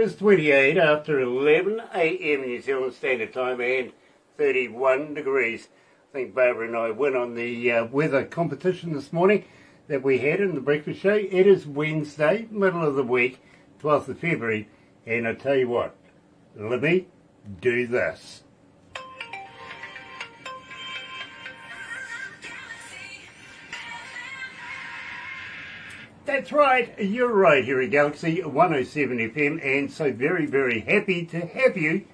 It's 28 after 11 a.m. New Zealand Standard Time and 31 degrees. I think Barbara and I went on the weather competition this morning that we had in the breakfast show. It is Wednesday, middle of the week, 12th of February, and I tell you what, let me do this. That's right, you're right here at Galaxy 107 FM, and so very, very happy to have you.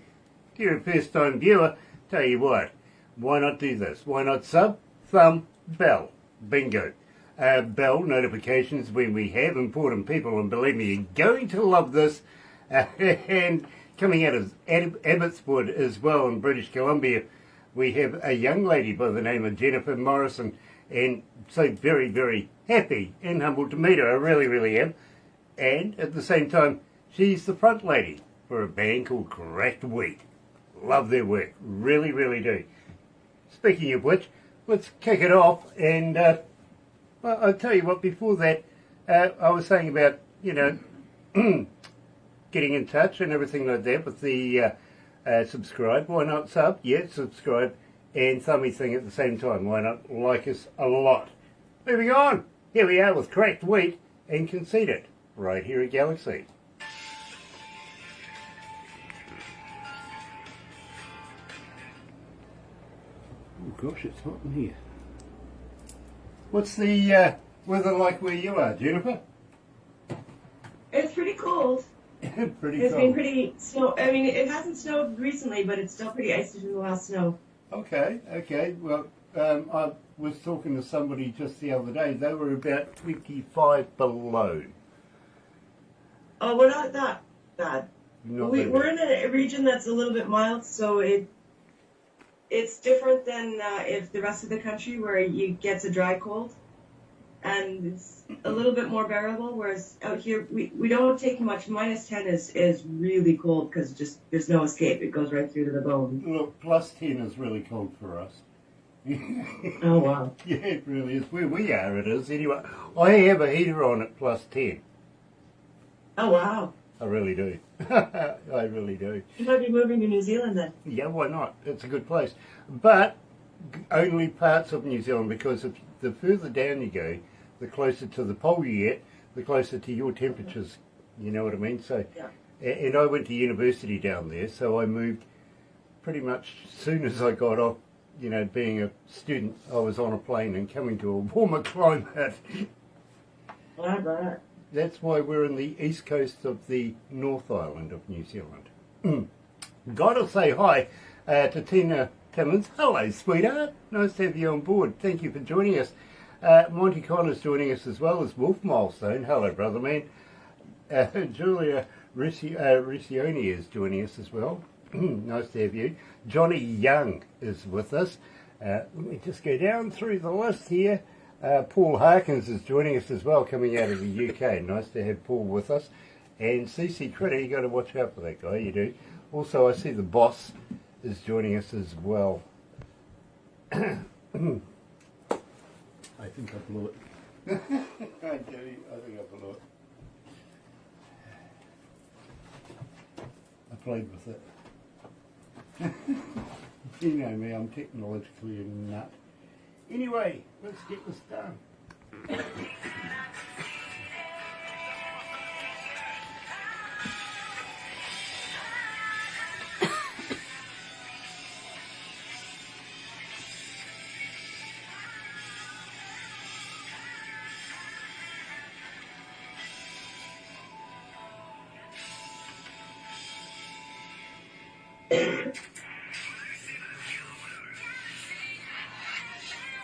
If you're a first-time viewer, tell you what, why not do this? Why not sub, thumb, bell? Bingo. Bell notifications when we have important people, and believe me, you're going to love this. And coming out of Abbotsford as well in British Columbia, we have a young lady by the name of Jennifer Morrison, and so very, very happy and humbled to meet her. I really, really am. And at the same time, she's the front lady for a band called CrackedWheat. Love their work. Really, really do. Speaking of which, let's kick it off. And well, I'll tell you what, before that, I was saying about, getting in touch and everything like that with the subscribe. Why not sub? Yeah, subscribe. And thummy thing at the same time. Why not like us a lot? Moving on. Here we are with CrackedWheat and Conceited, right here at Galaxy. Oh gosh, it's hot in here. What's the weather like where you are, Jennifer? It's pretty cold. It's been pretty snow. I mean, it hasn't snowed recently, but it's still pretty icy from the last snow. Okay. Well, I was talking to somebody just the other day. They were about 25 below. Oh, we're not that bad. We're in a region that's a little bit mild, so it's different than if the rest of the country where you gets a dry cold, and it's a little bit more bearable. Whereas out here, we don't take much. -10 is really cold because just there's no escape. It goes right through to the bone. Look, +10 is really cold for us. Oh wow! Yeah, it really is. Where we are, it is. Anyway, I have a heater on at +10. Oh wow! I really do. I really do. You might be moving to New Zealand then. Yeah, why not? It's a good place. But only parts of New Zealand, because if the further down you go, the closer to the pole you get, the closer to your temperatures. You know what I mean? So, yeah. And I went to university down there, so I moved pretty much as soon as I got off. Being a student, I was on a plane and coming to a warmer climate. Right. That's why we're in the east coast of the North Island of New Zealand. Gotta say hi to Tina Timmins. Hello, sweetheart. Nice to have you on board. Thank you for joining us. Monty Connor's joining us as well as Wolf Milestone. Hello, brother man. Julia Riccioni is joining us as well. Nice to have you. Johnny Young is with us. Let me just go down through the list here. Paul Harkins is joining us as well, coming out of the UK. Nice to have Paul with us. And CC Critter, you got to watch out for that guy, you do. Also, I see the boss is joining us as well. I think I blew it. I think I blew it. I played with it. You know me, I'm technologically a nut. Anyway, let's get this done.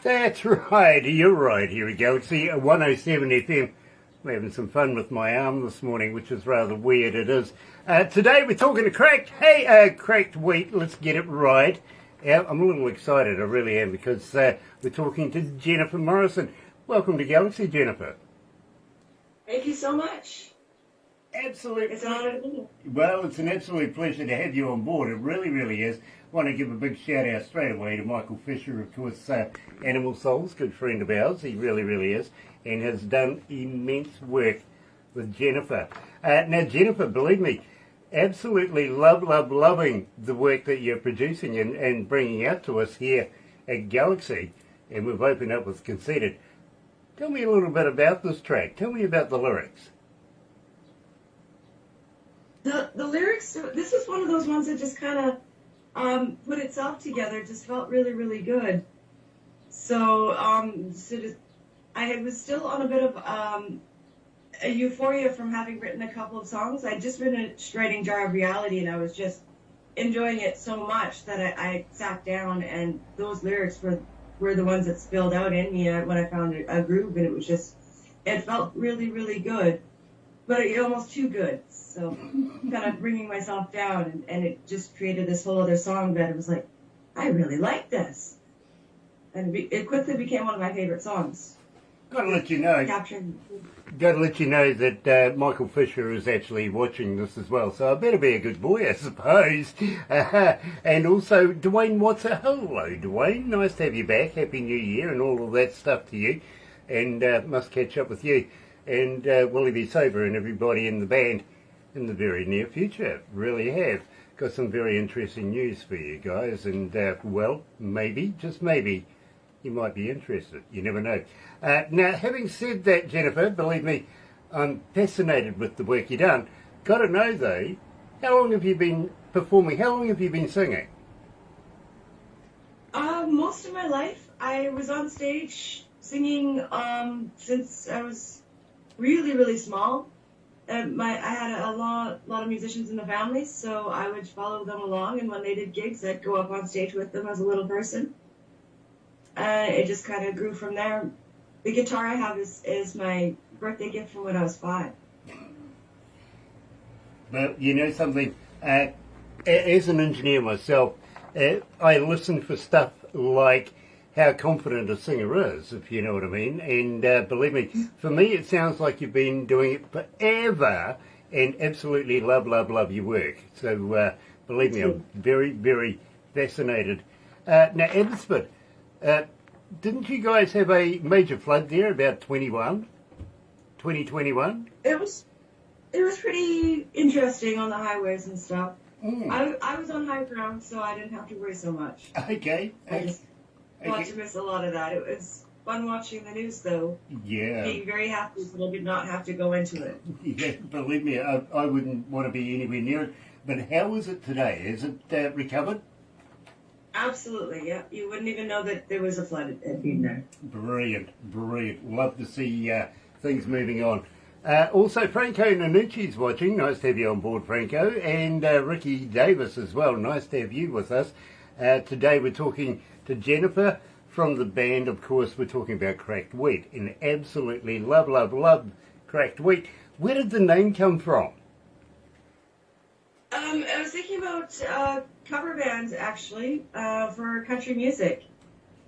That's right, you're right here at Galaxy 107 FM. We're having some fun with my arm this morning, which is rather weird, it is. Today we're talking to CrackedWheat, let's get it right. I'm a little excited, I really am, because we're talking to Jennifer Morrison. Welcome to Galaxy, Jennifer. Thank you so much. Absolutely. It's an honor to be here. Well, it's an absolute pleasure to have you on board. It really, really is. I want to give a big shout out straight away to Michael Fisher, of course, Animal Souls, good friend of ours. He really, really is, and has done immense work with Jennifer. Now, Jennifer, believe me, absolutely loving the work that you're producing and bringing out to us here at Galaxy. And we've opened up with Conceited. Tell me a little bit about this track. Tell me about the lyrics. The lyrics, this was one of those ones that just kind of put itself together. It just felt really, really good. So, I was still on a bit of a euphoria from having written a couple of songs. I'd just written a shredding jar of reality, and I was just enjoying it so much that I sat down, and those lyrics were the ones that spilled out in me when I found a groove, and it felt really, really good, but almost too good. So kind of bringing myself down, and it just created this whole other song that it was like, I really like this. And it quickly became one of my favorite songs. Got to let you know that Michael Fisher is actually watching this as well, so I better be a good boy, I suppose. And also, Dwayne Watson. Hello, Dwayne. Nice to have you back. Happy New Year and all of that stuff to you. And must catch up with you. And will he be sober and everybody in the band in the very near future? Really have. Got some very interesting news for you guys. And, well, maybe, just maybe, you might be interested. You never know. Now, having said that, Jennifer, believe me, I'm fascinated with the work you've done. Got to know, though, how long have you been performing? How long have you been singing? Most of my life. I was on stage singing since I was really, really small. I had a lot of musicians in the family, so I would follow them along, and when they did gigs, I'd go up on stage with them as a little person. It just kind of grew from there. The guitar I have is my birthday gift from when I was 5. Well, you know something? As an engineer myself, I listen for stuff like how confident a singer is, if you know what I mean. And believe me, for me, it sounds like you've been doing it forever and absolutely love your work. So believe me, I'm very, very fascinated. Now, Abbotsford, didn't you guys have a major flood there about 2021? It was pretty interesting on the highways and stuff. I was on high ground, so I didn't have to worry so much. Okay. I just got to miss a lot of that. It was fun watching the news, though. Yeah. Being very happy that I did not have to go into it. Yeah, believe me, I wouldn't want to be anywhere near it. But how is it today? Is it recovered? Absolutely, yeah. You wouldn't even know that there was a flood at being there. Brilliant. Love to see things moving on. Also, Franco Nanucci's watching. Nice to have you on board, Franco. And Ricky Davis as well. Nice to have you with us. Today we're talking to Jennifer from the band. Of course, we're talking about Cracked Wheat. And absolutely love Cracked Wheat. Where did the name come from? I was thinking about cover bands, actually, for country music.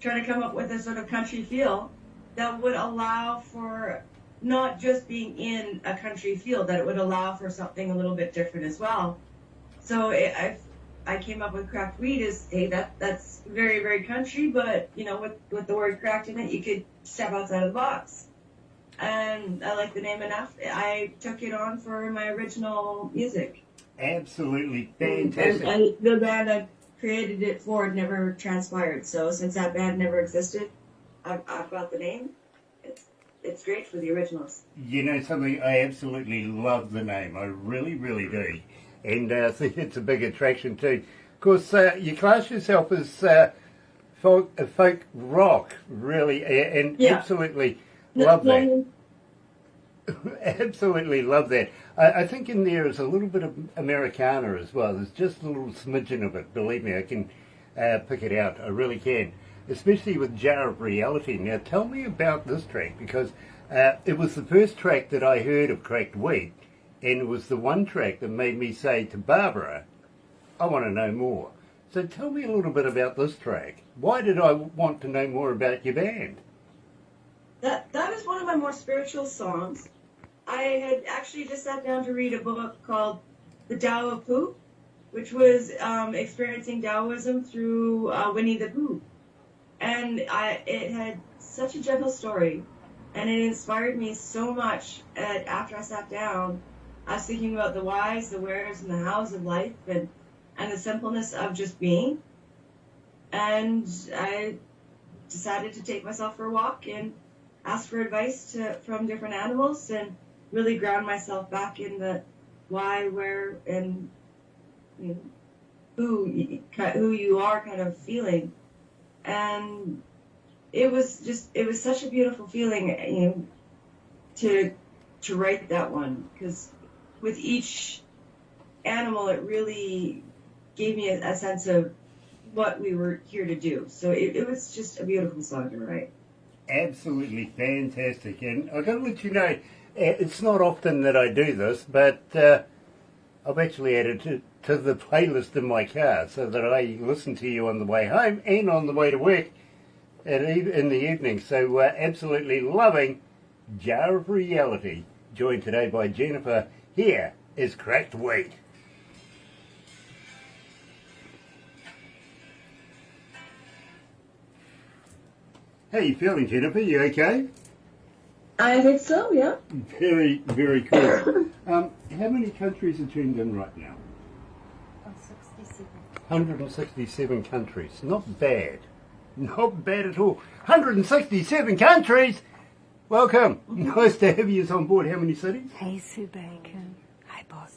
Trying to come up with a sort of country feel that would allow for not just being in a country feel, that it would allow for something a little bit different as well. So I came up with Cracked Wheat as, hey, that's very, very country, but, you know, with the word cracked in it, you could step outside of the box. And I like the name enough. I took it on for my original music. Absolutely fantastic. And the band I created it for never transpired. So since that band never existed, I've got the name. It's great for the originals. You know something? I absolutely love the name. I really do. And I think it's a big attraction too. Of course, you class yourself as folk rock, really, and absolutely love that. Absolutely love that. I think in there is a little bit of Americana as well. There's just a little smidgen of it. Believe me, I can pick it out. I really can. Especially with Jar of Reality. Now tell me about this track, because it was the first track that I heard of Cracked Wheat, and it was the one track that made me say to Barbara, I want to know more. So tell me a little bit about this track. Why did I want to know more about your band? That is one of my more spiritual songs. I had actually just sat down to read a book called The Tao of Pooh, which was experiencing Taoism through Winnie the Pooh. And it had such a gentle story, and it inspired me so much after I sat down I was thinking about the whys, the wheres, and the hows of life, and the simpleness of just being. And I decided to take myself for a walk and ask for advice from different animals and really ground myself back in the why, where, and who you are kind of feeling. And it was such a beautiful feeling, to write that one, because with each animal, it really gave me a sense of what we were here to do. So it was just a beautiful song to write. Absolutely fantastic. And I've got to let you know, it's not often that I do this, but I've actually added to the playlist in my car so that I listen to you on the way home and on the way to work in the evening. So absolutely loving Jar of Reality, joined today by Jennifer. Here is Cracked Wheat. How you feeling, Jennifer? You okay? I think so, yeah. Very, very cool. How many countries are tuned in right now? 67. 167 countries. Not bad. Not bad at all. 167 countries! Welcome. Nice to have you on board. How many cities? Hey, Sue Bacon. Hi, Botch.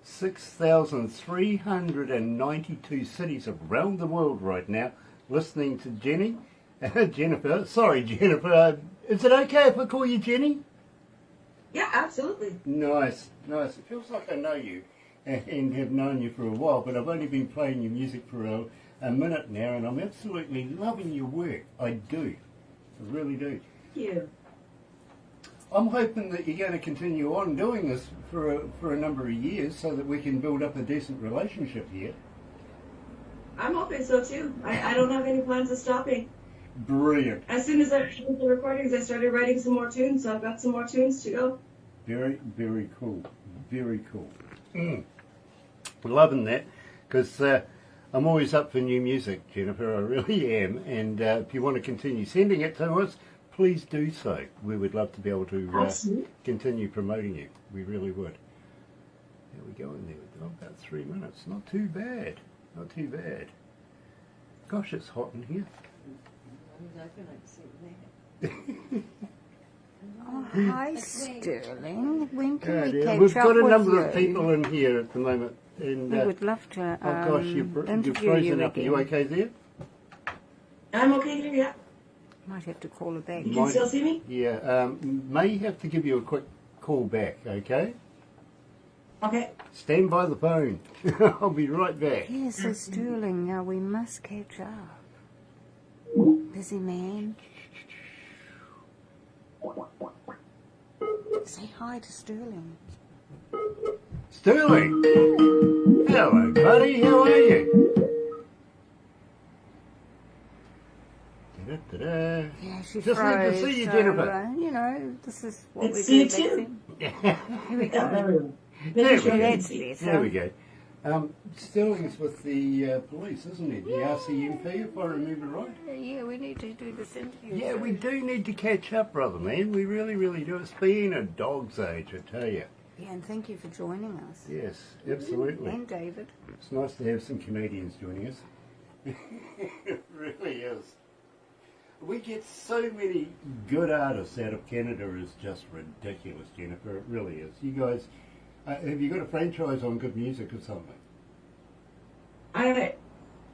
6,392 cities around the world right now listening to Jennifer. Sorry, Jennifer. Is it okay if I call you Jenny? Yeah, absolutely. Nice, nice. It feels like I know you and have known you for a while, but I've only been playing your music for a minute now, and I'm absolutely loving your work. I do. I really do. Thank you. I'm hoping that you're going to continue on doing this for a number of years so that we can build up a decent relationship here. I'm hoping so too. I don't have any plans of stopping. Brilliant. As soon as I finished the recordings, I started writing some more tunes, so I've got some more tunes to go. Very, very cool. Very cool. Loving that, because I'm always up for new music, Jennifer. I really am. And if you want to continue sending it to us, please do so. We would love to be able to continue promoting you. We really would. There we go in there. Oh, about 3 minutes. Not too bad. Not too bad. Gosh, it's hot in here. Oh, hi, Sterling. When can we catch We've up got a with number you? of people in here at the moment. And, We would love to oh gosh, you've interview frozen you up. Are again. you okay there? I'm okay here, yeah. Might have to call her back. You can still see me? Yeah, may have to give you a quick call back, okay? Okay. Stand by the phone. I'll be right back. Yes, so Sterling, now we must catch up. Busy man. Say hi to Sterling. Sterling! Hello, buddy. How are you? Da-da-da-da. Yeah, she Just froze. need to see you, so, Jennifer. this is what Let's we see do you back too. then. Here we go. There we Yeah, go. that's better. There we go. Sterling's with the police, isn't he? The RCMP, if I remember right. Yeah, we need to do this interview. Yeah, so- we do need to catch up, brother, man. We really, really do. It's been a dog's age, I tell you. Yeah, and thank you for joining us. Yes, absolutely. And David. It's nice to have some Canadians joining us. It really is. We get so many good artists out of Canada. It's just ridiculous, Jennifer. It really is. You guys, have you got a franchise on good music or something? I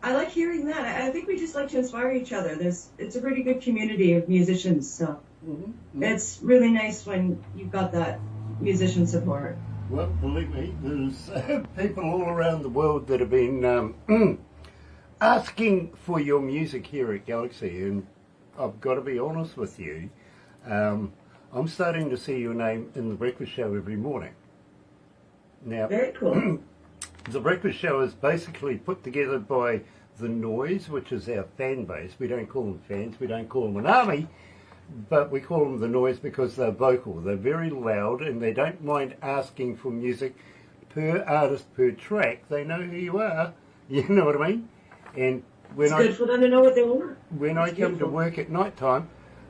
like hearing that. I think we just like to inspire each other. It's a pretty good community of musicians, so it's really nice when you've got that musician support. Well, believe me, there's people all around the world that have been asking for your music here at Galaxy, and I've got to be honest with you, I'm starting to see your name in the breakfast show every morning. Now, Very cool. the breakfast show is basically put together by The Noise, which is our fan base. We don't call them fans, we don't call them an army, but we call them The Noise because they're vocal. They're very loud and they don't mind asking for music per artist, per track. They know who you are, you know what I mean? And It's good for them to know what they want. when I come to work at night time,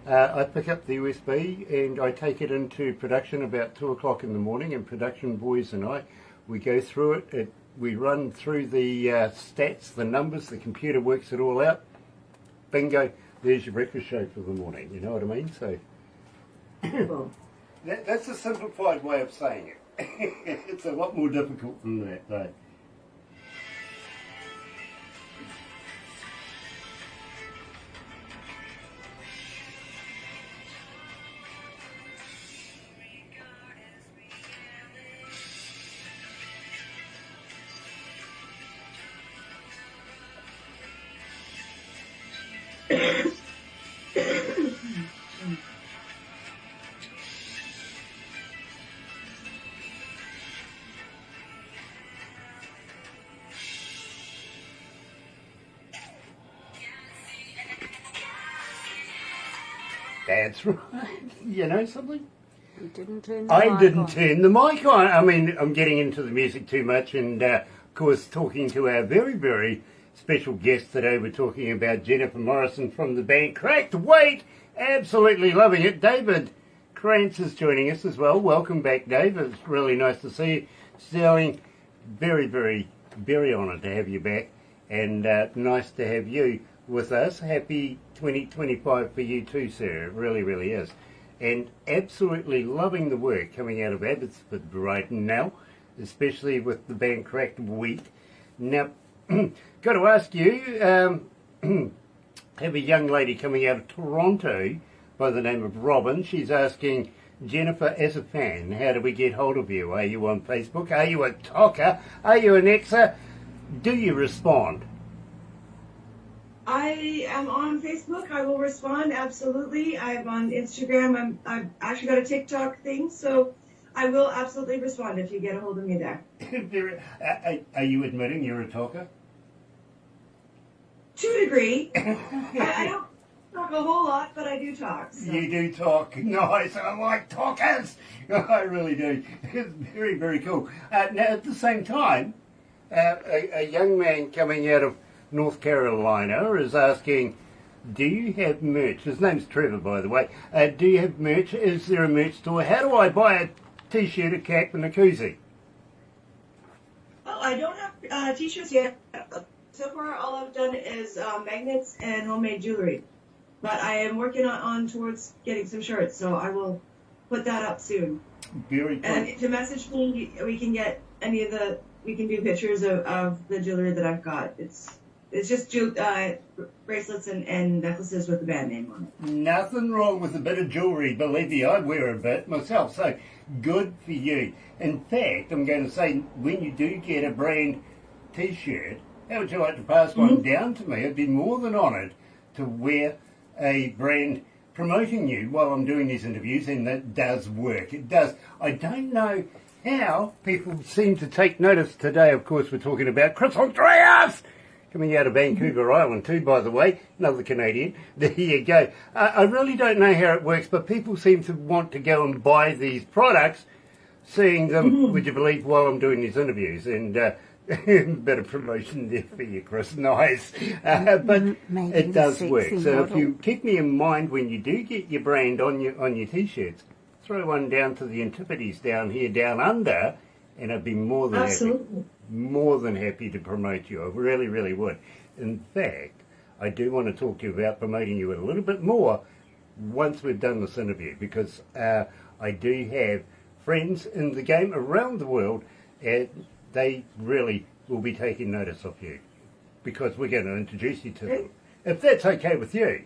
I pick up the USB and I take it into production about 2 o'clock in the morning, and production boys and I, we go through it. We run through the stats, the numbers, the computer works it all out. Bingo, there's your breakfast show for the morning, you know what I mean? So that's a simplified way of saying it. It's a lot more difficult than that though. That's right. You know something? You didn't turn the I mic didn't on. turn the mic on. I mean, I'm getting into the music too much, and of course, talking to our very, very special guest today, we're talking about Jennifer Morrison from the band CrackedWheat. Absolutely loving it. David Krantz is joining us as well. Welcome back, Dave. It's really nice to see you. Sterling, very, very, very honoured to have you back, and nice to have you with us. Happy 2025 for you too, sir. It really, really is. And absolutely loving the work coming out of Abbotsford right now, especially with the band CrackedWheat. Now, got to ask you, have a young lady coming out of Toronto by the name of Robin. She's asking, Jennifer, as a fan, how do we get hold of you? Are you on Facebook? Are you a talker? Are you an Xer? Do you respond? I am on Facebook. I will respond, absolutely. I'm on Instagram. I've actually got a TikTok thing, so I will absolutely respond if you get a hold of me there. Are you admitting you're a talker? To a degree. I don't talk a whole lot, but I do talk. So. You do talk. Nice. I like talkers. I really do. It's very, very cool. Now, at the same time, a young man coming out of North Carolina is asking, do you have merch? His name's Trevor, by the way. Do you have merch? Is there a merch store? How do I buy a t-shirt, a cap and a koozie? Well, I don't have t-shirts yet. So far, all I've done is magnets and homemade jewelry. But I am working on towards getting some shirts, so I will put that up soon. Very cool. And to message me, we can get we can do pictures of the jewelry that I've got. It's just bracelets and necklaces with the band name on it. Nothing wrong with a bit of jewellery, believe me, I wear a bit myself, so good for you. In fact, I'm going to say, when you do get a brand t-shirt, how would you like to pass one down to me? I'd be more than honoured to wear a brand promoting you while I'm doing these interviews, and that does work. It does. I don't know how people seem to take notice today. Of course, we're talking about Chris Andreas! Coming out of Vancouver Island too, by the way, another Canadian. There you go. I really don't know how it works, but people seem to want to go and buy these products, seeing them, would you believe, while I'm doing these interviews. And better promotion there for you, Chris. Nice. But it does work. So if you keep me in mind when you do get your brand on your t-shirts, throw one down to the Antipodes down here, down under, and I'd be more than happy to promote you. I really, really would. In fact, I do want to talk to you about promoting you a little bit more once we've done this interview, because I do have friends in the game around the world, and they really will be taking notice of you, because we're going to introduce you to them. If that's okay with you.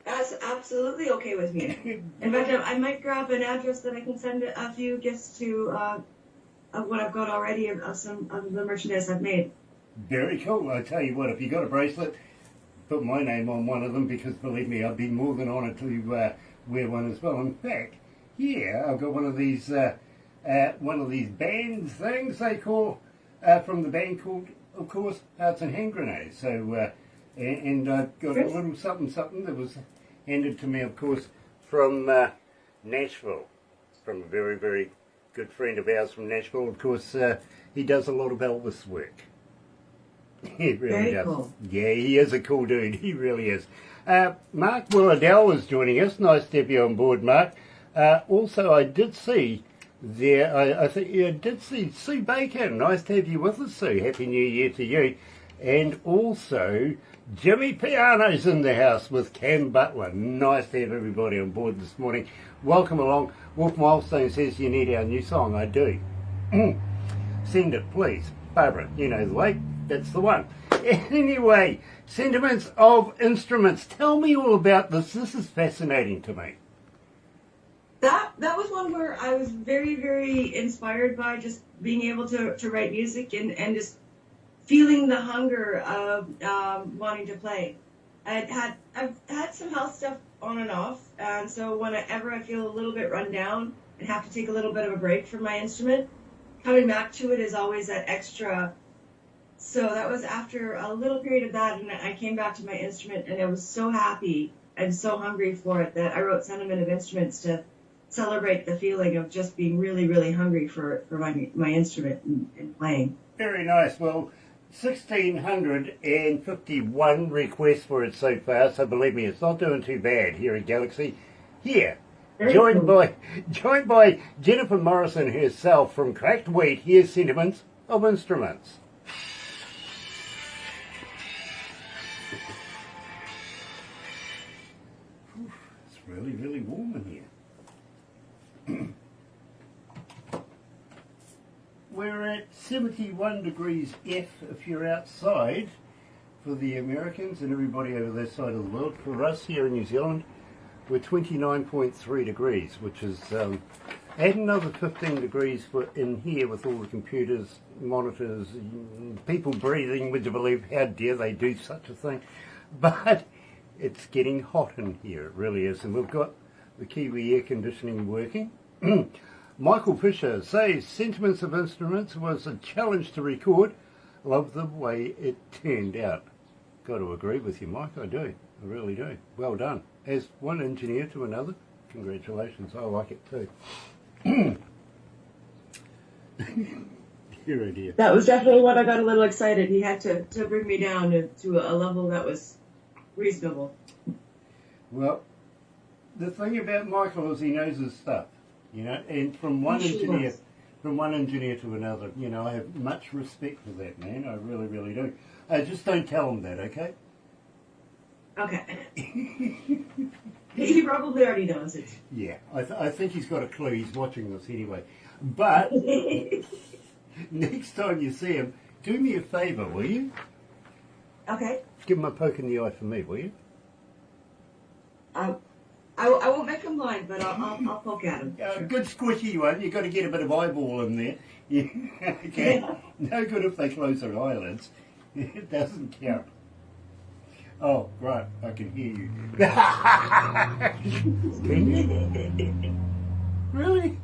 That's absolutely okay with me. In fact, I might grab an address that I can send a few gifts to of what I've got already of some of the merchandise I've made. Very cool. I tell you what, if you got a bracelet, put my name on one of them, because believe me, I'd be more than honoured to wear one as well. In fact, here I've got one of these band things they call from the band called, of course, Hearts and Hand Grenades. So, and I've got a little something that was handed to me, of course, from Nashville, from a very, very good friend of ours from Nashville. Of course, he does a lot of Elvis work. He really Very does. cool. Yeah, he is a cool dude. He really is. Mark Willardell is joining us. Nice to have you on board, Mark. Also, I did see there, I think you did see Sue Bacon. Nice to have you with us, Sue. Happy New Year to you. And also, Jimmy Piano's in the house with Cam Butler. Nice to have everybody on board this morning. Welcome along. Wolf Milestone says you need our new song. I do. Send it, please. Barbara, you know the way. That's the one. Anyway, sentiments of instruments. Tell me all about this. This is fascinating to me. That was one where I was very, very inspired by just being able to write music and just feeling the hunger of wanting to play. I've had some health stuff on and off, and so whenever I feel a little bit run down and have to take a little bit of a break from my instrument, coming back to it is always that extra. So that was after a little period of that, and I came back to my instrument, and I was so happy and so hungry for it that I wrote Sentiment of Instruments to celebrate the feeling of just being really, really hungry for my instrument and playing. Very nice. Well, 1,651 requests for it so far, so believe me, it's not doing too bad here at Galaxy. Here, joined by Jennifer Morrison herself from CrackedWheat. Here's Sentiments of Instruments. It's really, really warm in here. We're at 71 degrees F if you're outside for the Americans and everybody over that side of the world. For us here in New Zealand, we're 29.3 degrees, which is add another 15 degrees for in here with all the computers, monitors, people breathing. Would you believe how dare they do such a thing? But it's getting hot in here, it really is. And we've got the Kiwi air conditioning working. Michael Fisher says Sentiments of Instruments was a challenge to record. Love the way it turned out. Got to agree with you, Mike. I do. I really do. Well done. As one engineer to another, congratulations. I like it too. Dear, oh dear. That was definitely when I got a little excited. He had to bring me down to a level that was reasonable. Well, the thing about Michael is he knows his stuff, you know, and from one engineer to another, you know, I have much respect for that man. I really, really do. Just don't tell him that, okay? Okay. He probably already knows it. Yeah, I think he's got a clue. He's watching this anyway. But next time you see him, do me a favour, will you? Okay. Give him a poke in the eye for me, will you? I won't make him blind, but I'll poke at him. Sure. Good squishy one. You've got to get a bit of eyeball in there. Yeah. Okay. No good if they close their eyelids. It doesn't count. Oh, right. I can hear you. Can you? Really?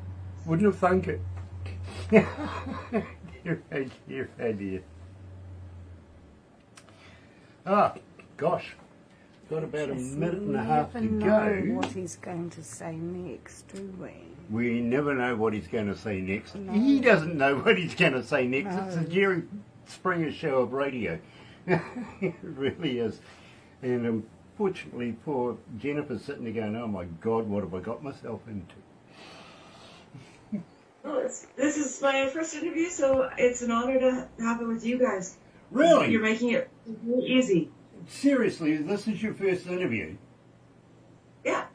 Wouldn't have thunk it. Dear idea. Ah, gosh. Got about a minute and a half to never go. know what he's going to say next, do we? We never know what he's going to say next. No. He doesn't know what he's going to say next. No. It's a Jerry Springer show of radio. It really is. And unfortunately, poor Jennifer's sitting there going, oh my God, what have I got myself into? Well, this is my first interview, so it's an honor to have it with you guys. Really? You're making it really easy. Seriously, this is your first interview? Yeah.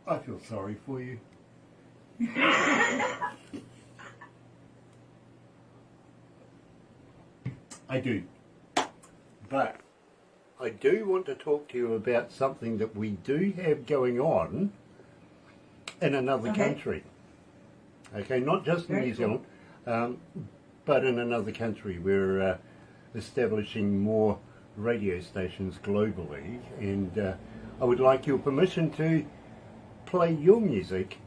I feel sorry for you. I do. But I do want to talk to you about something that we do have going on in another country. Okay, not just in New Zealand, but in another country. We're establishing more radio stations globally, and I would like your permission to play your music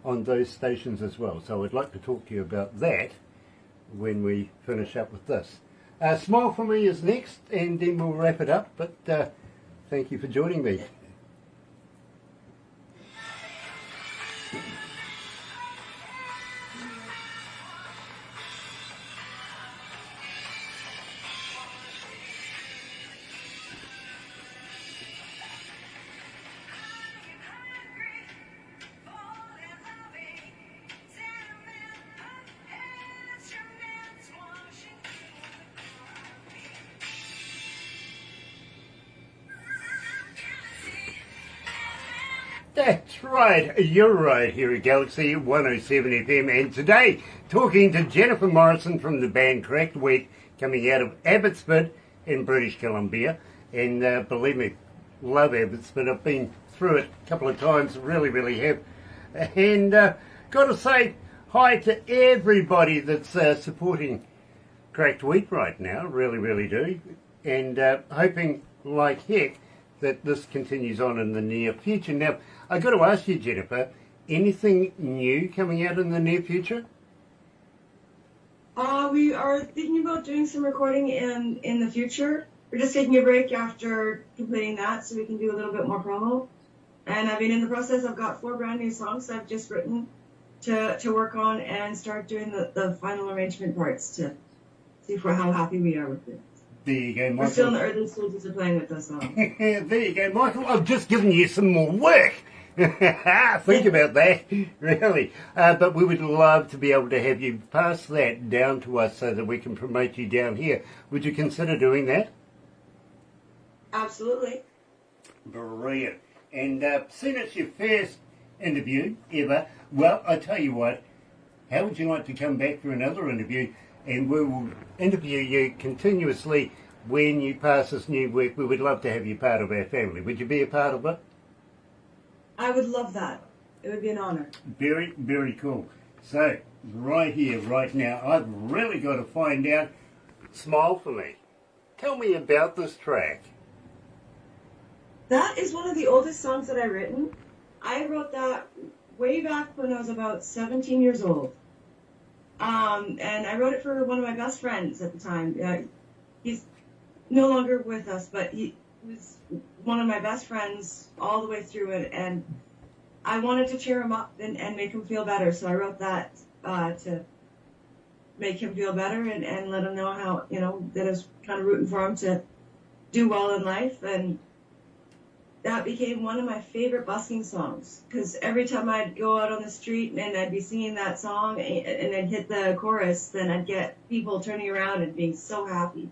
on those stations as well. So I'd like to talk to you about that when we finish up with this. Smile for Me is next, and then we'll wrap it up, but thank you for joining me. That's right, you're right here at Galaxy 107 FM, and today talking to Jennifer Morrison from the band CrackedWheat, coming out of Abbotsford in British Columbia. And believe me, love Abbotsford. I've been through it a couple of times, really have. And got to say hi to everybody that's supporting CrackedWheat right now, really do. And hoping like heck that this continues on in the near future. Now, I've got to ask you, Jennifer, anything new coming out in the near future? We are thinking about doing some recording in the future. We're just taking a break after completing that so we can do a little bit more promo. And I've been in the process. I've got 4 brand new songs I've just written to work on and start doing the final arrangement parts to see how happy we are with it. There you go, Michael. We're still in the early stages of playing with this song. There you go, Michael. I've just given you some more work. Think about that, really. But we would love to be able to have you pass that down to us so that we can promote you down here. Would you consider doing that? Absolutely. Brilliant. And seeing it's your first interview ever, well, I tell you what, how would you like to come back for another interview? And we will interview you continuously when you pass this new work. We would love to have you part of our family. Would you be a part of it? I would love that. It would be an honor. Very cool. So, right here, right now, I've really got to find out. Smile for me. Tell me about this track. That is one of the oldest songs that I've written. I wrote that way back when I was about 17 years old. And I wrote it for one of my best friends at the time. He's no longer with us, but he was one of my best friends all the way through it. And I wanted to cheer him up and make him feel better. So I wrote that to make him feel better and let him know how, that I was kind of rooting for him to do well in life. And that became one of my favorite busking songs, because every time I'd go out on the street and I'd be singing that song and I'd hit the chorus, then I'd get people turning around and being so happy.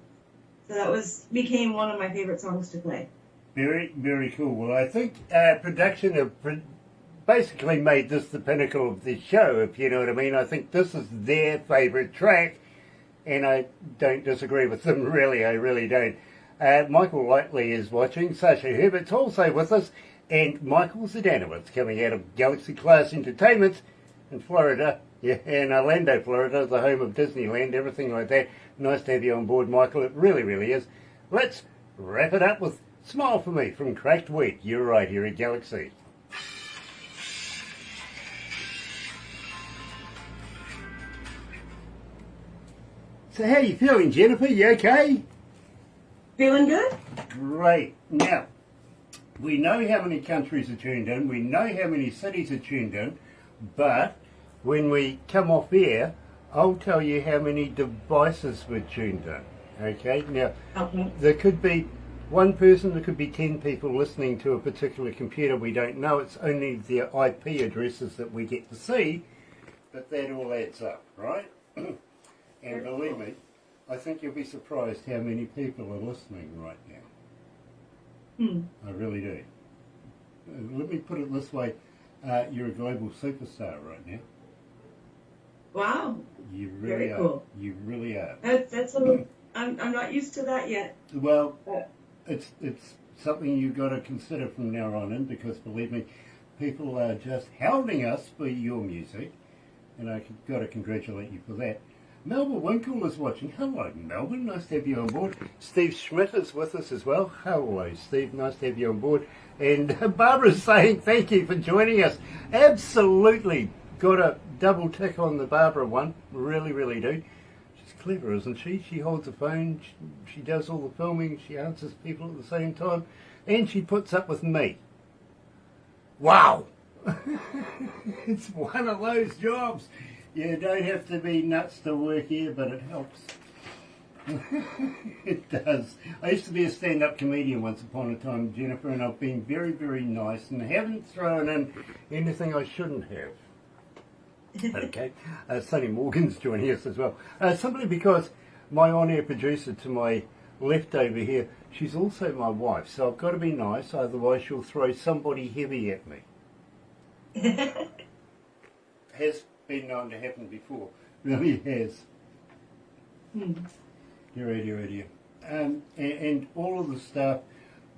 So that became one of my favorite songs to play. Very cool. Well, I think production have basically made this the pinnacle of the show, if you know what I mean. I think this is their favourite track, and I don't disagree with them, really. I really don't. Michael Lightley is watching. Sasha Herbert's also with us. And Michael Zdanowitz coming out of Galaxy Class Entertainment in Florida. Yeah, in Orlando, Florida, the home of Disneyland, everything like that. Nice to have you on board, Michael. It really is. Let's wrap it up with Smile for Me from CrackedWheat. You're right here at Galaxy. So how are you feeling, Jennifer? You okay? Feeling good? Great. Now, we know how many countries are tuned in, we know how many cities are tuned in, but when we come off air, I'll tell you how many devices were tuned in. Okay? Now, there could be one person, there could be 10 people listening to a particular computer. We don't know. It's only their IP addresses that we get to see, but that all adds up, right? And believe me, I think you'll be surprised how many people are listening right now. I really do. Let me put it this way. You're a global superstar right now. Wow. You really Very are. Cool. You really are. That's a little, I'm not used to that yet. Well, it's something you've got to consider from now on in, because believe me, people are just hounding us for your music, and I've got to congratulate you for that. Melba Winkle is watching. Hello, Melbourne. Nice to have you on board. Steve Schmidt is with us as well. Hello, Steve. Nice to have you on board. And Barbara's saying thank you for joining us. Absolutely. Got a double tick on the Barbara one. Really do. She's clever, isn't she? She holds a phone. She does all the filming. She answers people at the same time. And she puts up with me. Wow. It's one of those jobs. You don't have to be nuts to work here, but it helps. It does. I used to be a stand-up comedian once upon a time, Jennifer, and I've been very nice and haven't thrown in anything I shouldn't have. Okay. Sonny Morgan's joining us as well. Simply because my on-air producer to my left over here, she's also my wife, so I've got to be nice, otherwise she'll throw somebody heavy at me. Has been known to happen before. Really has. Dear. And all of the staff,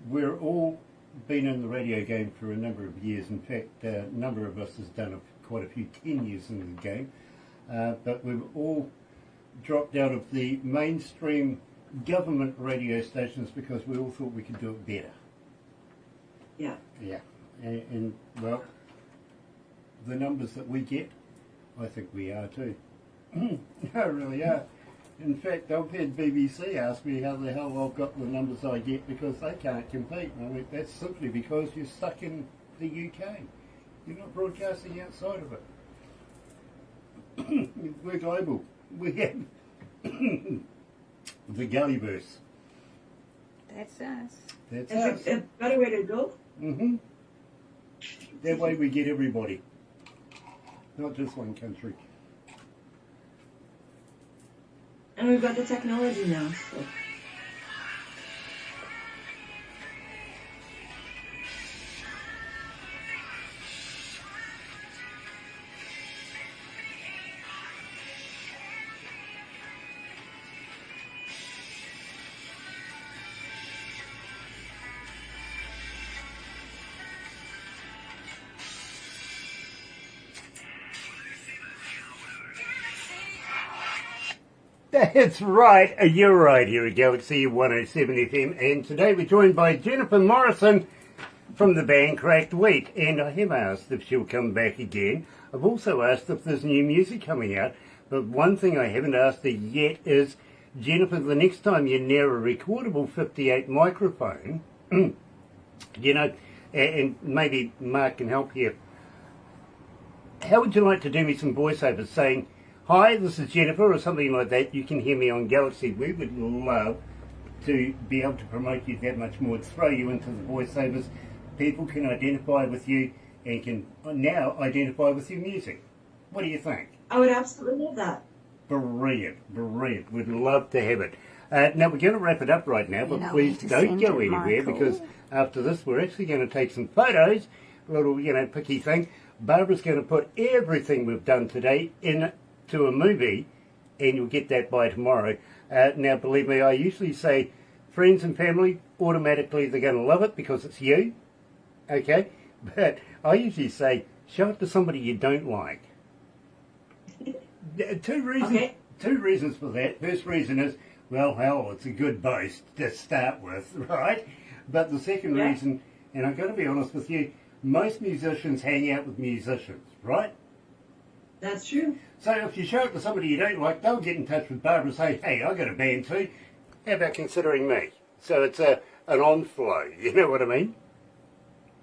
we're all been in the radio game for a number of years. In fact, a number of us has done quite a few 10 years in the game. But we've all dropped out of the mainstream government radio stations because we all thought we could do it better. Yeah. Yeah. And well, the numbers that we get, I think we are too. I really are. In fact, I've had BBC ask me how the hell I've got the numbers I get because they can't compete. And I went, that's simply because you're stuck in the UK. You're not broadcasting outside of it. We're global. We have the Gullyverse. That's us. That's It's us. a better way to go. That way we get everybody, not just one country. And we've got the technology now. So. That's right, you're right here at Galaxy 107 FM, and today we're joined by Jennifer Morrison from the band CrackedWheat, and I have asked if she'll come back again. I've also asked if there's new music coming out, but one thing I haven't asked her yet is, Jennifer, the next time you're near a recordable 58 microphone, you know, and maybe Mark can help here, how would you like to do me some voiceovers saying, hi, this is Jennifer, or something like that? You can hear me on Galaxy. We would love to be able to promote you that much more, throw you into the voiceovers. People can identify with you and can now identify with your music. What do you think? I would absolutely love that. Brilliant. We'd love to have it. Now, we're going to wrap it up right now, but please to don't send go it, anywhere Michael. because after this, we're actually going to take some photos, a little, picky thing. Barbara's going to put everything we've done today into a movie, and you'll get that by tomorrow. Now, believe me, I usually say friends and family, automatically they're going to love it because it's you, okay? But I usually say, show it to somebody you don't like. Two reasons for that. First reason is, well, hell, it's a good boast to start with, right? But the second reason, and I've got to be honest with you, most musicians hang out with musicians, right? That's true. So if you show it to somebody you don't like, they'll get in touch with Barbara and say, hey, I've got a band too. How about considering me? So it's an on-flow, you know what I mean?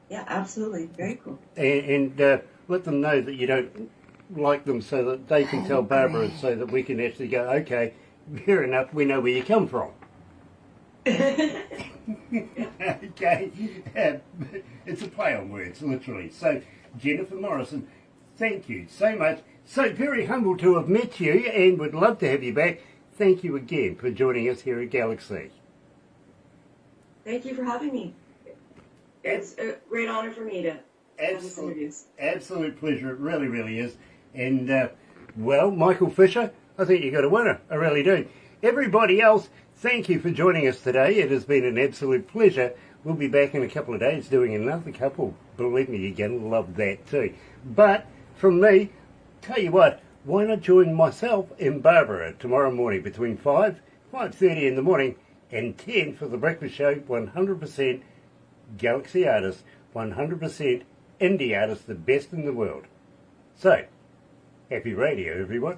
Yeah, absolutely. Very cool. And let them know that you don't like them so that they can tell Barbara so that we can actually go, okay, fair enough, we know where you come from. Okay. It's a play on words, literally. So, Jennifer Morrison, thank you so much. So very humbled to have met you and would love to have you back. Thank you again for joining us here at Galaxy. Thank you for having me. It's a great honor for me to have this interview. Absolute pleasure. It really, really is. And, well, Michael Fisher, I think you got a winner. I really do. Everybody else, thank you for joining us today. It has been an absolute pleasure. We'll be back in a couple of days doing another couple. Believe me, you're going to love that too. But from me, tell you what, why not join myself and Barbara tomorrow morning between 5:30 in the morning and 10 for the breakfast show, 100% Galaxy artists, 100% indie artists, the best in the world. So, happy radio, everyone.